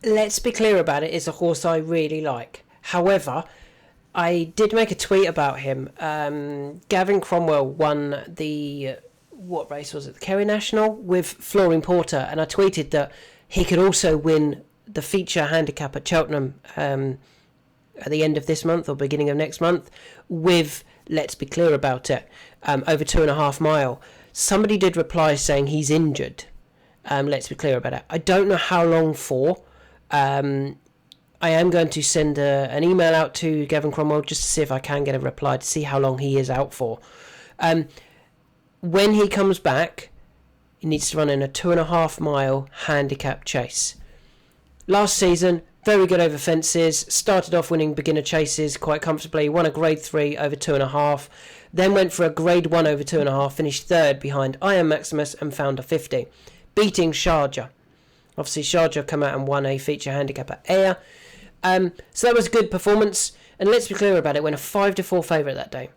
Let's Be Clear About It is a horse I really like. However, I did make a tweet about him. Gavin Cromwell won the, what race was it? The Kerry National with Flooring Porter. And I tweeted that he could also win the feature handicap at Cheltenham at the end of this month or beginning of next month with Let's Be Clear About It, over 2.5 mile. Somebody did reply saying he's injured. Let's be clear about it. I don't know how long for. I am going to send an email out to Gavin Cromwell just to see if I can get a reply to see how long he is out for. When he comes back, he needs to run in a 2.5 mile handicap chase. Last season, very good over fences, started off winning beginner chases quite comfortably, won a grade 3 over 2.5, then went for a grade 1 over 2.5, finished third behind I Am Maximus and found a 50, beating Sharjah. Obviously Sharjah come out and won a feature handicap at Ayr. So that was a good performance, and Let's Be Clear About It, went a 5-4 favourite that day.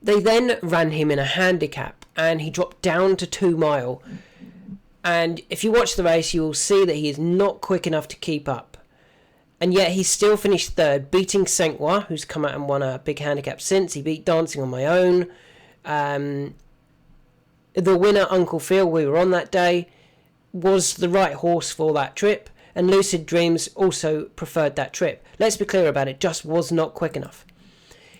They then ran him in a handicap and he dropped down to 2 mile. And if you watch the race, you will see that he is not quick enough to keep up. And yet he still finished third, beating Senqua, who's come out and won a big handicap since. He beat Dancing on My Own. The winner, Uncle Phil, we were on that day, was the right horse for that trip. And Lucid Dreams also preferred that trip. Let's Be Clear About It, just was not quick enough.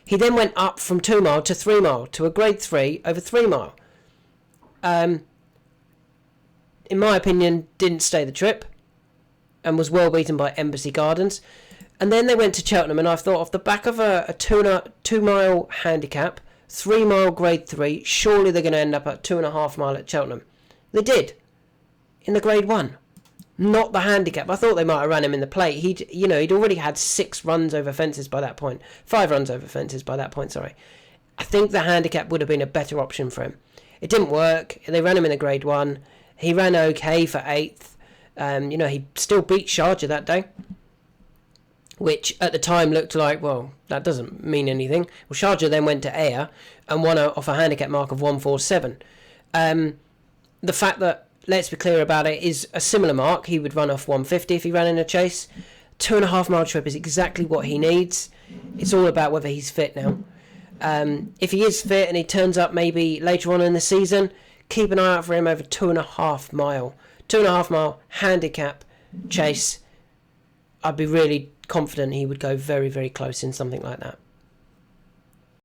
He then went up from 2 mile to 3 mile to a grade 3 over 3 mile. In my opinion, didn't stay the trip and was well beaten by Embassy Gardens. And then they went to Cheltenham, and I thought off the back of a 2 mile handicap, 3 mile grade 3, surely they're going to end up at 2.5 mile at Cheltenham. They did, in the grade 1, not the handicap. I thought they might have ran him in the plate. He'd already had 6 runs over fences by that point, 5 runs over fences by that point. Sorry, I think the handicap would have been a better option for him. It didn't work. They ran him in a grade 1. He ran okay for 8th. He still beat Sharjah that day, which at the time looked like, well, that doesn't mean anything. Well, Sharjah then went to Ayr and won off a handicap mark of 147. The fact that Let's Be Clear About It is a similar mark. He would run off 150 if he ran in a chase. 2.5 mile trip is exactly what he needs. It's all about whether he's fit now. If he is fit and he turns up maybe later on in the season, keep an eye out for him over 2.5 mile. 2.5 mile handicap chase. I'd be really confident he would go very, very close in something like that.